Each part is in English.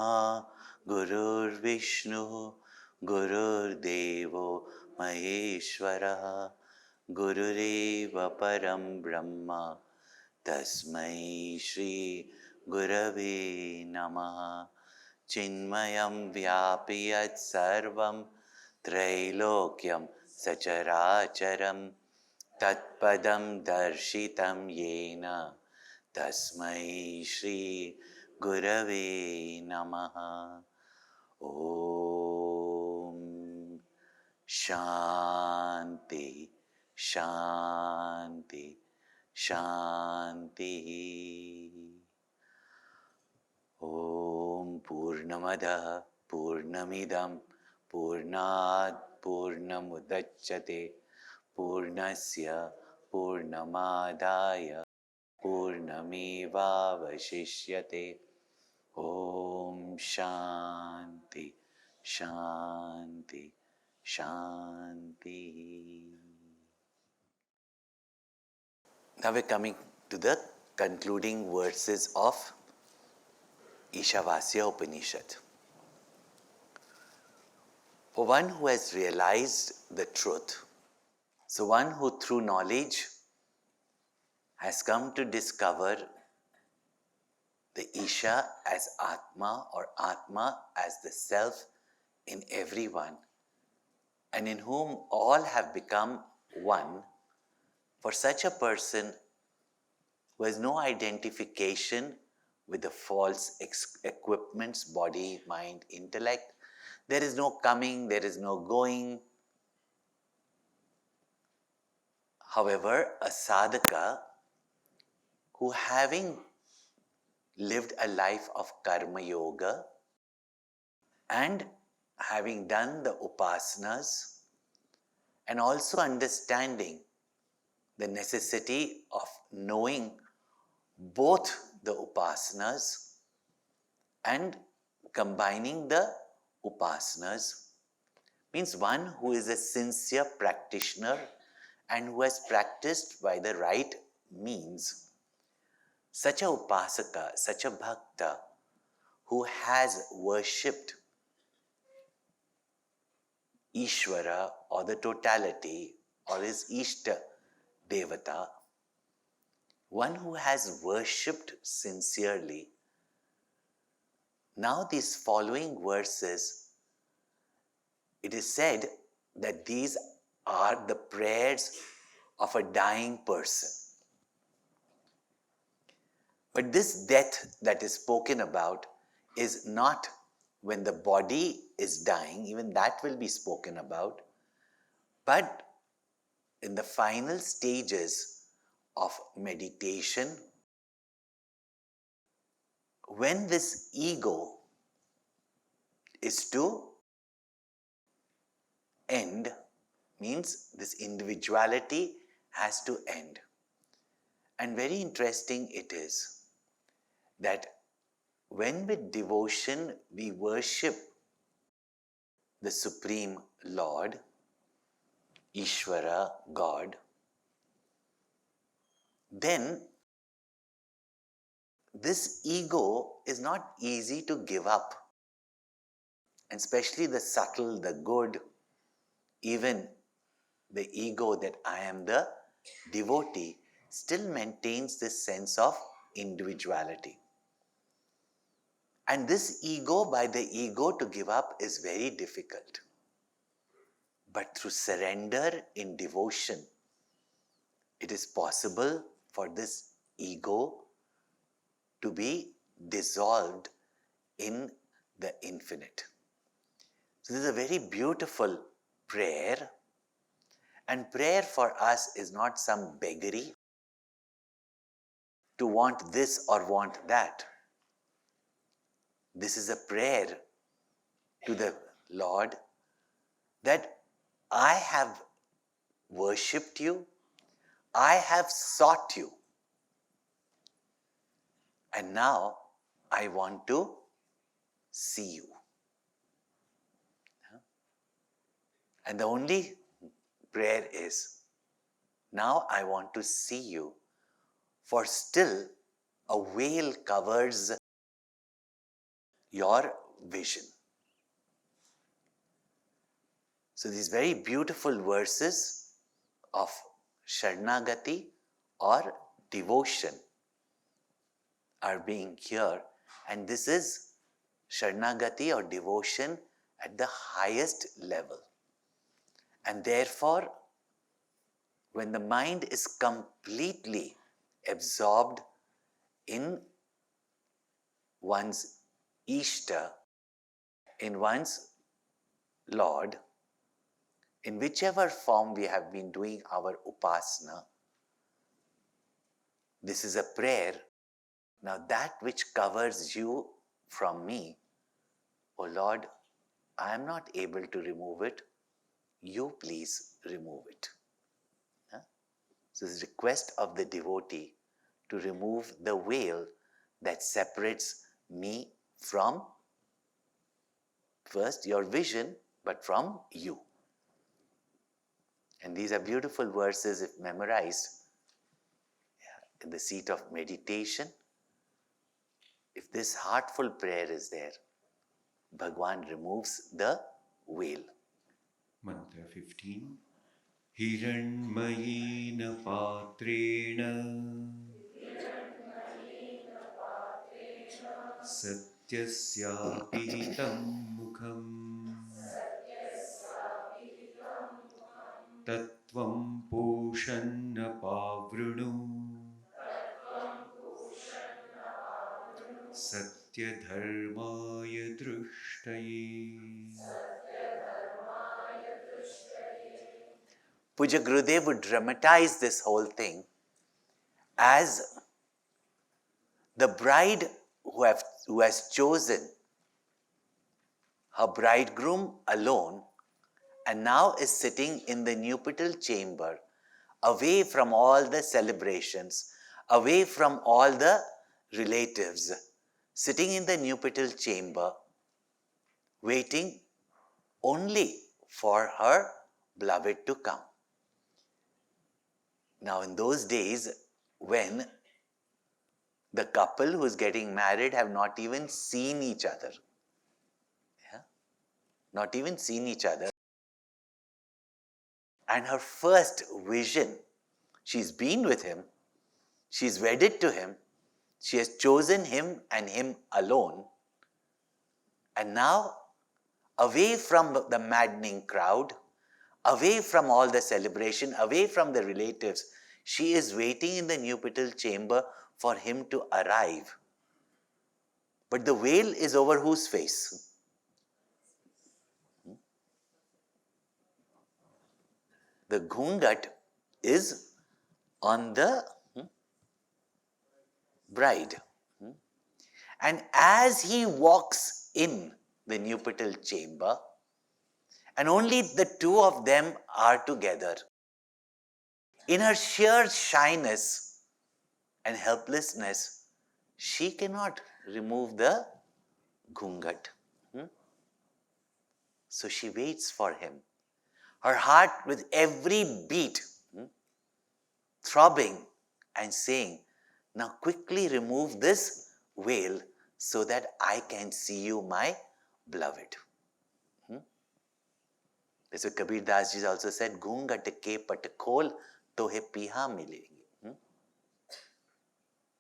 Brahma, Gurur Vishnu, Gurur Devo Maheshwara, Gurureva Param Brahma, Tasmai Shri Gurave Namaha. Chinmayam Vyapiyat Sarvam Trailokyam Sacharacharam Tatpadam Darshitam Yena Tasmai Shri Gurave Namaha. Om Shanti Shanti Shanti. Om Purnamada Purnamidam Purnat Purnamudachyate Purnasya Purnamadaya Purnameva Vashishyate. Om Shanti Shanti Shanti. Now we're coming to the concluding verses of Ishavasya Upanishad. For one who has realized the truth, so one who through knowledge has come to discover the Isha as Atma or Atma as the Self in everyone, and in whom all have become one, for such a person who has no identification with the false equipments, body, mind, intellect, there is no coming, there is no going. However, a sadhaka who, having lived a life of karma yoga and having done the upasanas and also understanding the necessity of knowing both the upasanas and combining the upasanas, means one who is a sincere practitioner and who has practiced by the right means. Such a upasaka, such a bhakta who has worshipped Ishvara or the totality or his Ishta Devata, one who has worshipped sincerely. Now these following verses, it is said that these are the prayers of a dying person. But this death that is spoken about is not when the body is dying, even that will be spoken about, but in the final stages of meditation, when this ego is to end, means this individuality has to end. And very interesting it is that when with devotion we worship the Supreme Lord, Ishvara, God, then this ego is not easy to give up. And especially the subtle, the good, even the ego that I am the devotee still maintains this sense of individuality. And this ego, by the ego to give up is very difficult. But through surrender in devotion, it is possible for this ego to be dissolved in the infinite. So this is a very beautiful prayer. And prayer for us is not some beggary to want this or want that. This is a prayer to the Lord that I have worshipped you, I have sought you, and now I want to see you. And the only prayer is, now I want to see you, for still a veil covers your vision. So these very beautiful verses of Sharanagati or devotion are being here, and this is Sharanagati or devotion at the highest level. And therefore, when the mind is completely absorbed in one's Ishta, in one's Lord, in whichever form we have been doing our upasana, this is a prayer. Now that which covers you from me, O Lord, I am not able to remove it. You please remove it. So this request of the devotee to remove the veil that separates me from first your vision, but from you. And these are beautiful verses if memorized in the seat of meditation. If this heartful prayer is there, Bhagwan removes the veil. Mantra 15. Hiranmayena patrena satyasyapihitam mukham tattvam poshanna pavrunu satyadharmaya drushtaye. Puja Gurudev would dramatize this whole thing as the bride who has chosen her bridegroom alone and now is sitting in the nuptial chamber, away from all the celebrations, away from all the relatives, sitting in the nuptial chamber, waiting only for her beloved to come. Now, in those days, when the couple who is getting married have not even seen each other, not even seen each other, and her first vision, she's been with him, she's wedded to him, she has chosen him and him alone, and now, away from the maddening crowd, away from all the celebration, away from the relatives, she is waiting in the nuptial chamber for him to arrive. But the veil is over whose face? The ghungat is on the bride. And as he walks in the nuptial chamber, and only the two of them are together, in her sheer shyness and helplessness, she cannot remove the ghungat. So she waits for him. Her heart with every beat throbbing and saying, now quickly remove this veil so that I can see you, my beloved. That's what Kabir Das ji also said, ghungat ke pat khol tohe piha milegi.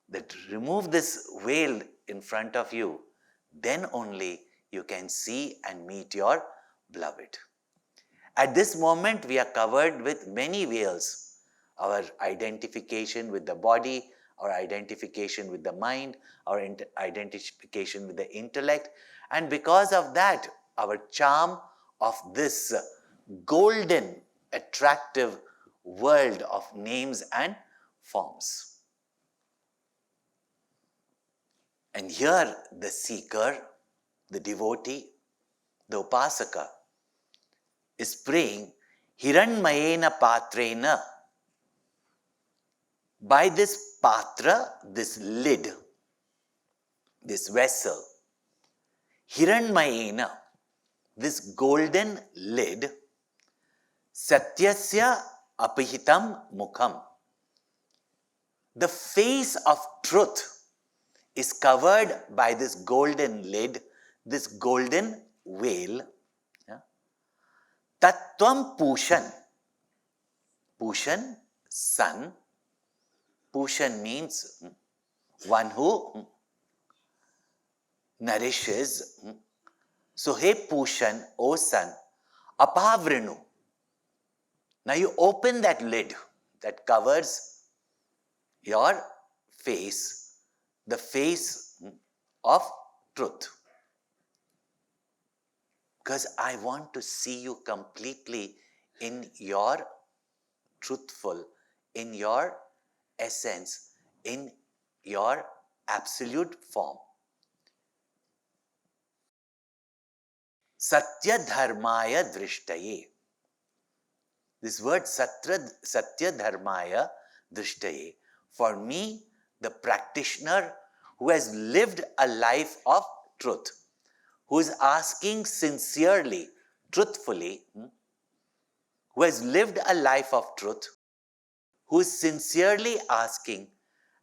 That remove this veil in front of you, then only you can see and meet your beloved. At this moment, we are covered with many veils. Our identification with the body, our identification with the mind, our identification with the intellect. And because of that, our charm of this golden, attractive world of names and forms. And here the seeker, the devotee, the upasaka, is praying, Hiranmayena patrena. By this patra, this lid, this vessel, Hiranmayena, this golden lid, Satyasya apihitam mukham. The face of truth is covered by this golden lid this golden veil, yeah, Tattvam Pushan. Pushan, sun. Pushan means one who nourishes. So, hey Pushan, O sun, apavrinu. Now you open that lid that covers your face, the face of truth. Because I want to see you completely in your truthful, in your essence, in your absolute form. Satya dharmaya drishtaye. This word satya dharmaya drishtaye. For me, the practitioner who has lived a life of truth, who is asking sincerely, truthfully, who has lived a life of truth, who is sincerely asking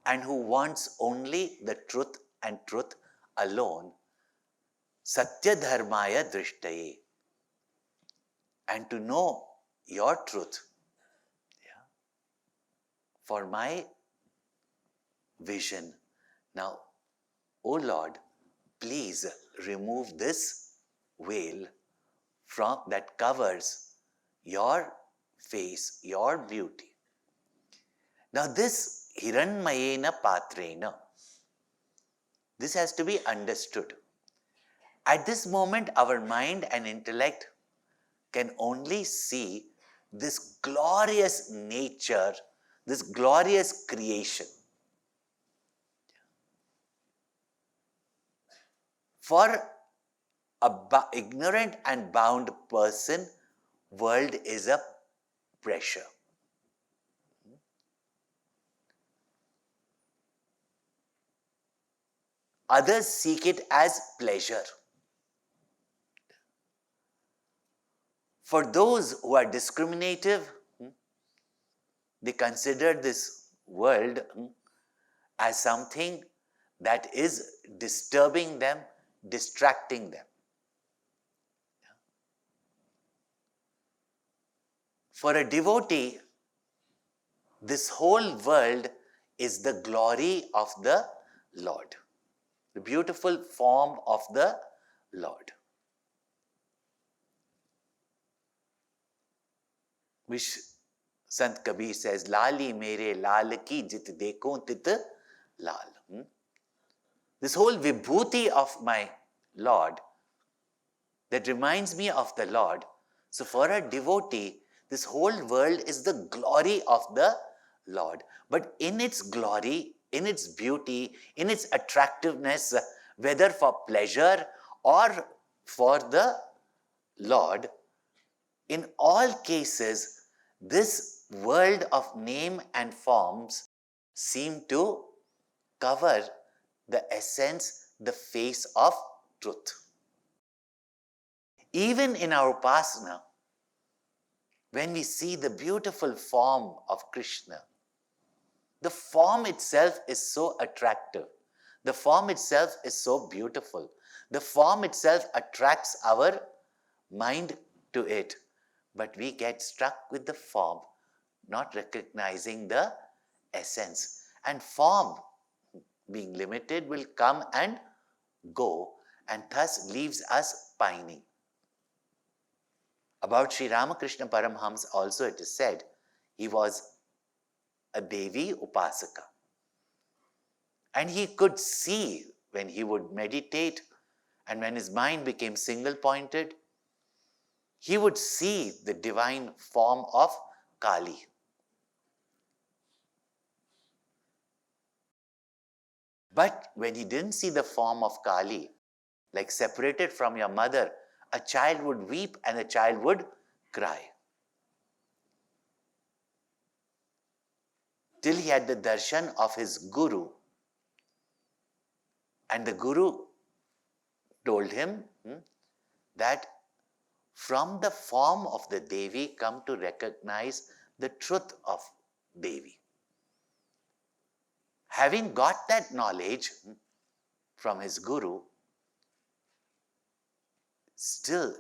and who wants only the truth and truth alone, Satya Dharmaya Drishtaye, and to know your truth, yeah, for my vision. Now, O Lord, please remove this veil from that covers your face, your beauty. Now, this Hiranmayena Patrena, this has to be understood. At this moment, our mind and intellect can only see this glorious nature, this glorious creation. For a ignorant and bound person, world is a pressure. Others seek it as pleasure. For those who are discriminative, they consider this world as something that is disturbing them, distracting them. For a devotee, this whole world is the glory of the Lord, the beautiful form of the Lord, which Sant Kabir says, Lali mere lal ki jit dekho tit lal. This whole vibhuti of my Lord that reminds me of the Lord. So for a devotee, this whole world is the glory of the Lord. But in its glory, in its beauty, in its attractiveness, whether for pleasure or for the Lord, in all cases, this world of name and forms seem to cover the essence, the face of truth. Even in our Upasana, when we see the beautiful form of Krishna, the form itself is so attractive. The form itself is so beautiful. The form itself attracts our mind to it. But we get stuck with the form, not recognizing the essence. And form, being limited, will come and go, and thus leaves us pining. About Sri Ramakrishna Paramhams also it is said, he was a Devi Upasaka. And he could see when he would meditate and when his mind became single-pointed, he would see the divine form of Kali. But when he didn't see the form of Kali, like separated from your mother, a child would weep and a child would cry. Till he had the darshan of his guru. And the guru told him that from the form of the Devi come to recognize the truth of Devi. Having got that knowledge from his guru, still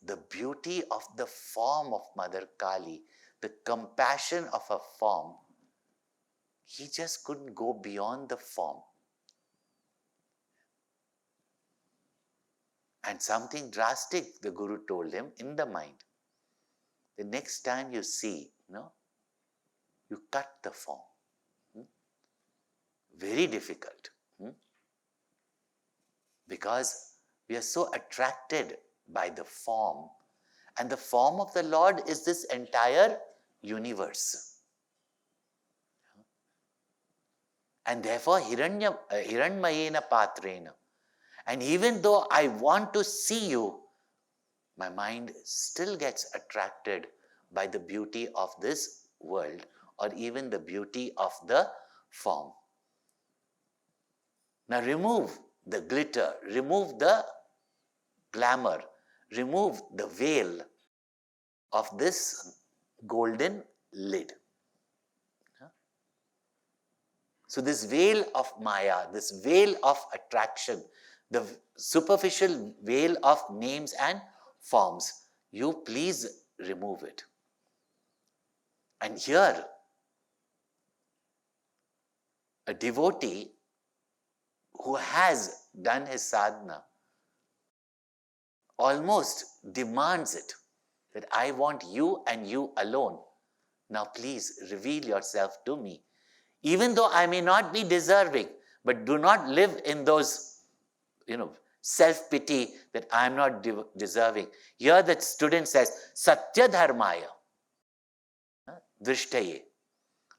the beauty of the form of Mother Kali, the compassion of her form, he just couldn't go beyond the form. And something drastic the Guru told him in the mind. The next time you see, you cut the form. Very difficult. Because we are so attracted by the form. And the form of the Lord is this entire universe. And therefore, Hiranmayena Patrena. And even though I want to see you, my mind still gets attracted by the beauty of this world or even the beauty of the form. Now remove the glitter, remove the glamour, remove the veil of this golden lid. So this veil of Maya, this veil of attraction, the superficial veil of names and forms, you please remove it. And here, a devotee who has done his sadhana almost demands it, that I want you and you alone. Now please reveal yourself to me. Even though I may not be deserving, but do not live in those, self-pity that I am not deserving. Here the student says, Satya Dharmaya, Drishtaye.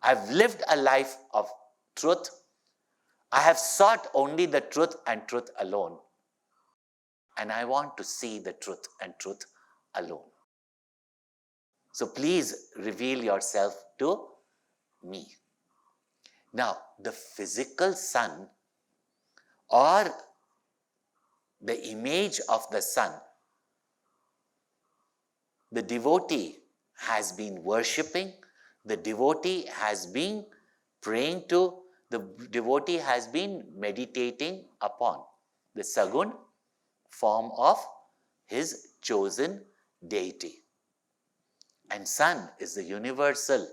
I've lived a life of truth. I have sought only the truth and truth alone. And I want to see the truth and truth alone. So please reveal yourself to me. Now, the physical sun or the image of the sun, the devotee has been worshipping, the devotee has been praying to, the devotee has been meditating upon the Sagun form of his chosen deity. And sun is the universal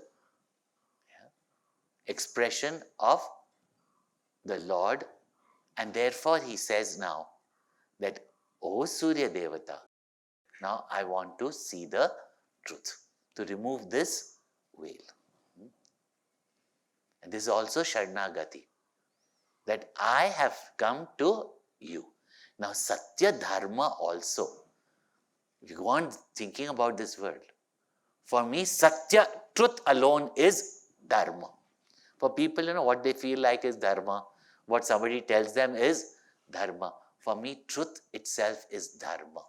expression of the Lord, and therefore he says now that, O Surya Devata, now I want to see the truth, to remove this veil. And this is also Sharanagati, that I have come to you. Now Satya Dharma also, if you go on thinking about this word, for me Satya, truth alone is Dharma. For people, what they feel like is Dharma, what somebody tells them is Dharma. For me, truth itself is Dharma.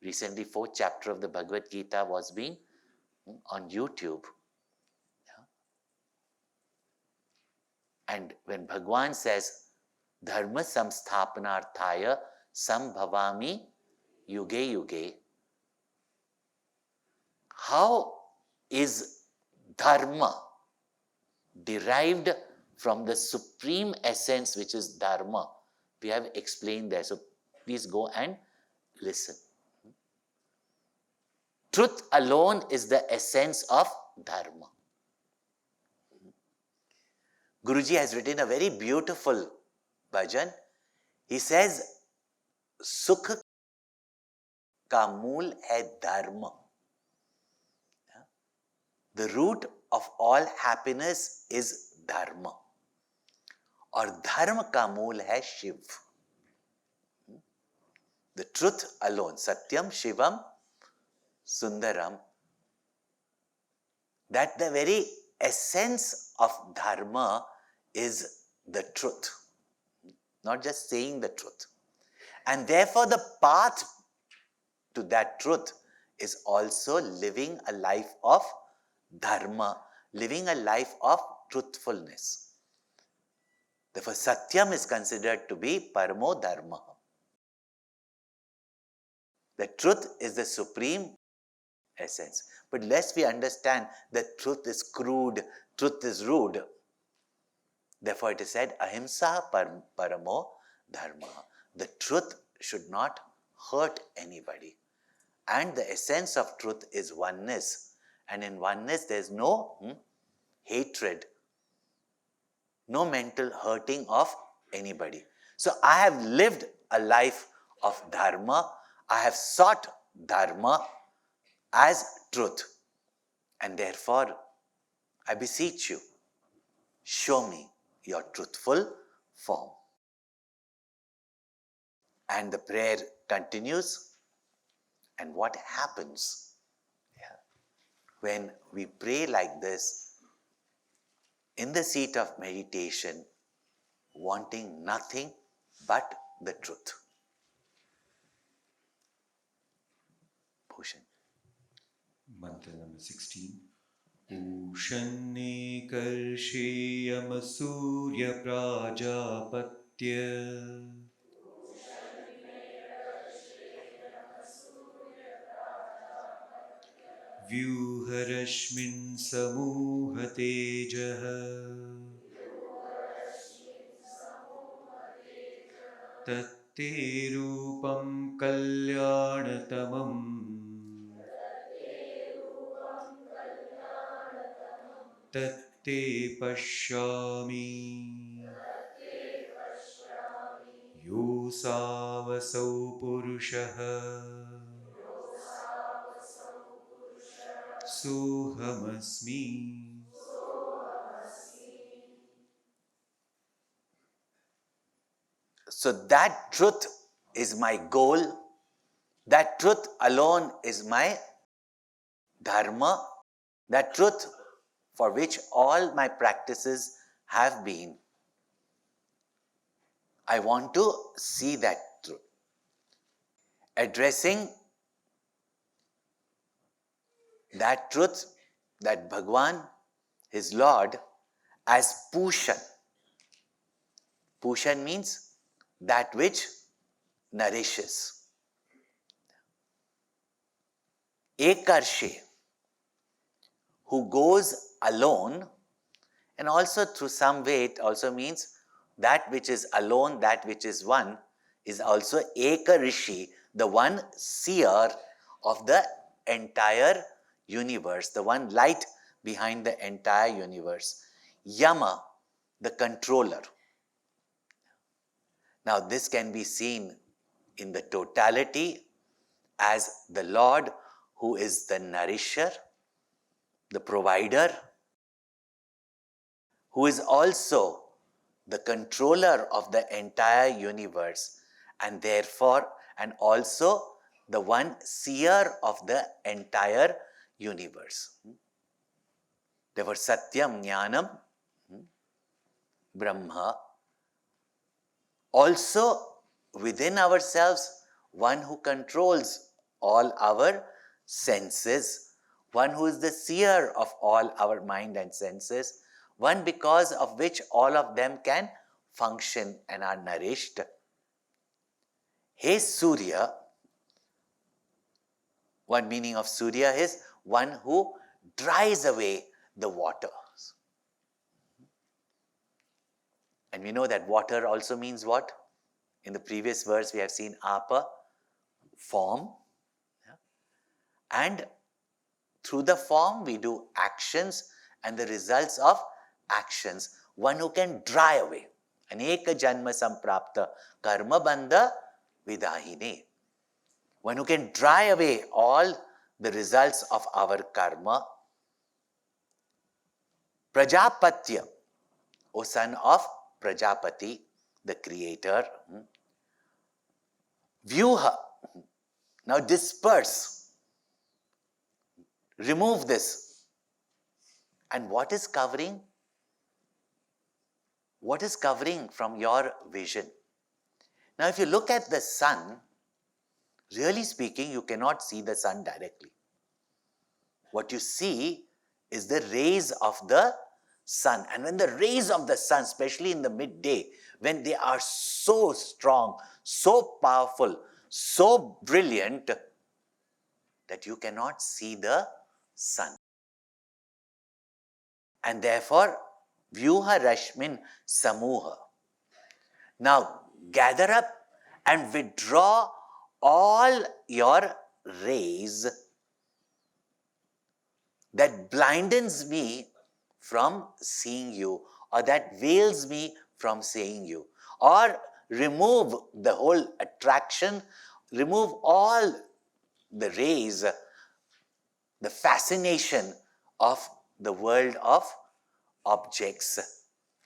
Recently, 4th chapter of the Bhagavad Gita was being on YouTube. And when Bhagwan says, Dharma samsthapanarthaya sambhavami yuge yuge, how is Dharma derived from the supreme essence which is Dharma? We have explained there. So please go and listen. Truth alone is the essence of Dharma. Guruji has written a very beautiful bhajan. He says, Sukh ka mool hai Dharma. The root of all happiness is Dharma. Or Dharma ka mool hai Shiv. The truth alone, Satyam, Shivam, Sundaram, that the very essence of Dharma is the truth, not just saying the truth. And therefore the path to that truth is also living a life of Dharma, living a life of truthfulness. Therefore Satyam is considered to be Paramo Dharma. The truth is the supreme essence. But lest we understand that truth is crude, truth is rude. Therefore it is said, Ahimsa Paramo Dharma. The truth should not hurt anybody. And the essence of truth is oneness. And in oneness, there's no hatred, no mental hurting of anybody. So I have lived a life of dharma. I have sought dharma as truth. And therefore, I beseech you, show me your truthful form. And the prayer continues. And what happens when we pray like this in the seat of meditation, wanting nothing but the truth? Bhushan. Mantra number 16. Ushanne karsheyam surya prajapatya vyuharashmin samuha tejah tatte rupam kalyantamam tatte pashyami yosavasau purushah sohamasmi. So that truth is my goal. That truth alone is my dharma. That truth for which all my practices have been. I want to see that truth. Addressing that truth, that Bhagwan, his Lord, as Pushan. Pushan means that which nourishes. Ekarshe, who goes alone, and also through some way it also means that which is alone, that which is one, is also Ekarishi, the one seer of the entire universe, the one light behind the entire universe. Yama, the controller. Now this can be seen in the totality as the Lord who is the nourisher, the provider, who is also the controller of the entire universe, and therefore, and also the one seer of the entire universe. There were Satyam, Jnanam, Brahma. Also within ourselves, one who controls all our senses, one who is the seer of all our mind and senses, one because of which all of them can function and are nourished. Hey Surya, one meaning of Surya is one who dries away the waters. And we know that water also means what? In the previous verse we have seen apa, form. And through the form we do actions and the results of actions. One who can dry away. Aneka janma samprapta karma bandha vidahine. One who can dry away all the results of our karma. Prajapatya, O son of Prajapati, the creator. Vyuha, now disperse. Remove this. And what is covering? What is covering from your vision? Now if you look at the sun, really speaking, you cannot see the sun directly. What you see is the rays of the sun. And when the rays of the sun, especially in the midday, when they are so strong, so powerful, so brilliant, that you cannot see the sun. And therefore, Vyuha Rashmin Samuha. Now, gather up and withdraw all your rays that blindens me from seeing you, or that veils me from seeing you, or remove the whole attraction, remove all the rays, the fascination of the world of objects,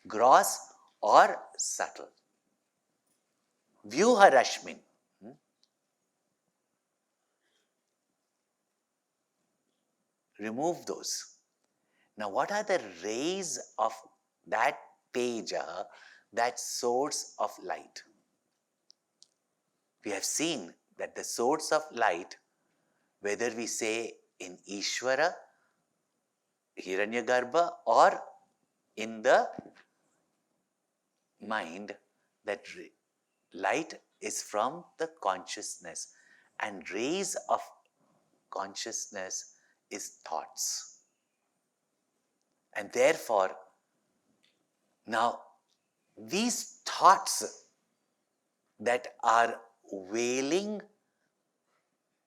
gross or subtle. Vyuha Rashmin. Remove those. Now, what are the rays of that teja, that source of light? We have seen that the source of light, whether we say in Ishvara, Hiranyagarbha, or in the mind, that light is from the consciousness, and rays of consciousness is thoughts. And therefore, now these thoughts that are veiling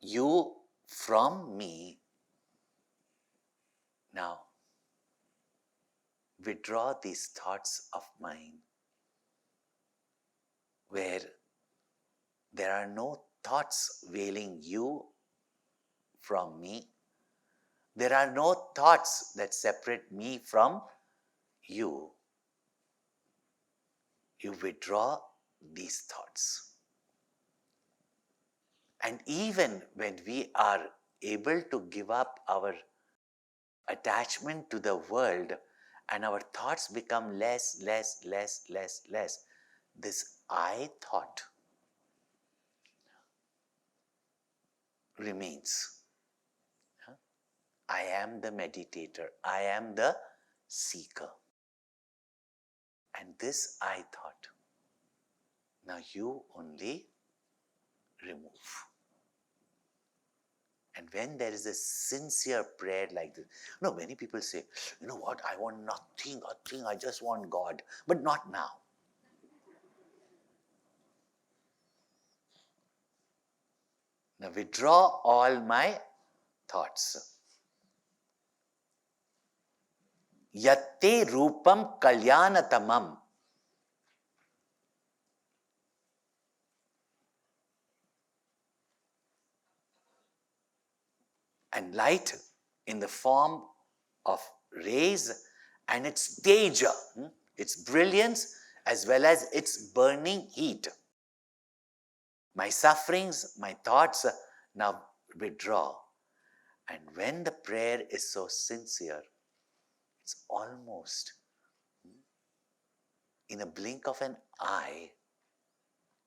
you from me, now withdraw these thoughts of mine, where there are no thoughts veiling you from me. There are no thoughts that separate me from you. You withdraw these thoughts. And even when we are able to give up our attachment to the world and our thoughts become less, this I thought remains. I am the meditator. I am the seeker. And this I thought, now you only remove. And when there is a sincere prayer like this, many people say, you know what, I want nothing, I just want God, but not now. Now withdraw all my thoughts. Yatte rupam kalyanatamam. And light in the form of rays and its teja, its brilliance as well as its burning heat. My sufferings, my thoughts now withdraw. And when the prayer is so sincere, it's almost in a blink of an eye.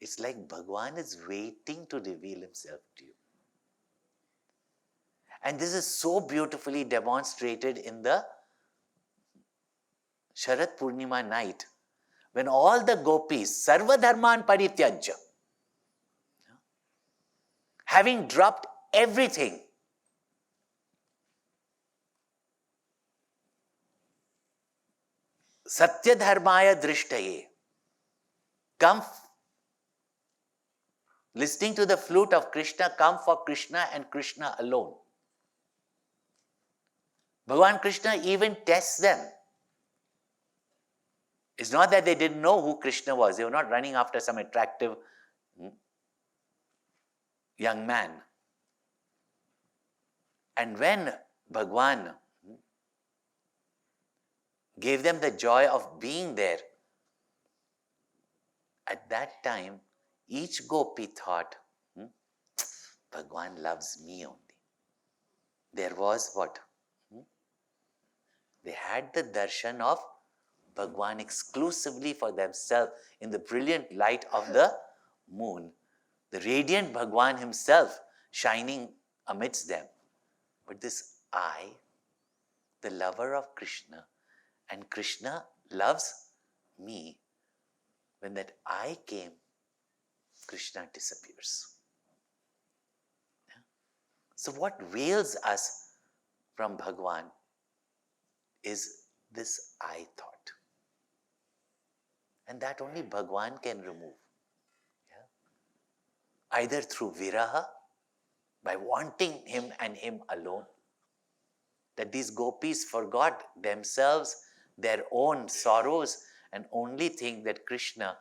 It's like Bhagwan is waiting to reveal himself to you. And this is so beautifully demonstrated in the Sharat Purnima night, when all the gopis, Sarva Dharman Parityajya, having dropped everything, Satya Dharmaya Drishtaye, come listening to the flute of Krishna, come for Krishna and Krishna alone. Bhagavan Krishna even tests them. It's not that they didn't know who Krishna was. They were not running after some attractive young man. And when Bhagwan gave them the joy of being there, at that time, each gopi thought, Bhagwan loves me only. There was what? They had the darshan of Bhagwan exclusively for themselves in the brilliant light of the moon. The radiant Bhagwan himself shining amidst them. But this I, the lover of Krishna, and Krishna loves me, when that I came, Krishna disappears. So what veils us from Bhagwan is this I thought. And that only Bhagwan can remove. Yeah? either through viraha, by wanting him and him alone, that these gopis forgot themselves, their own sorrows, and only think that Krishna,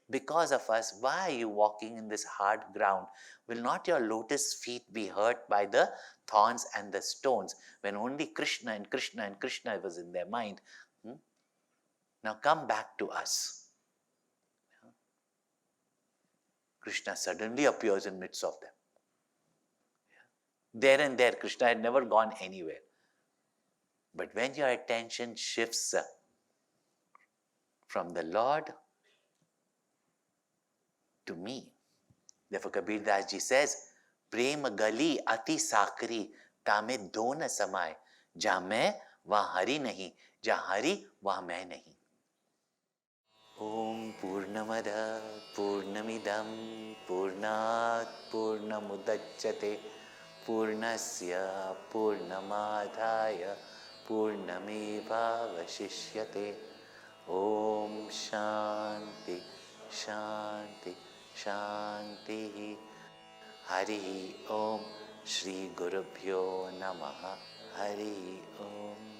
because of us, why are you walking in this hard ground? Will not your lotus feet be hurt by the thorns and the stones? When only Krishna and Krishna and Krishna was in their mind. Now come back to us. Krishna suddenly appears in midst of them. There and there, Krishna had never gone anywhere. But when your attention shifts from the Lord to me, therefore Kabir Das ji says, Prem gali ati sakri tame do na samay, jहाँ मैं वहाँ हरि नहीं, जहाँ हरि वहाँ मैं नहीं. Om Purnamada Purnamidam Purnat Purnamudachyate Purnasya Purnamadhaya Purnameva Vashishyate. Om Shanti Shanti Shanti. Hari Om. Shri Gurubhyo Namaha. Hari Om.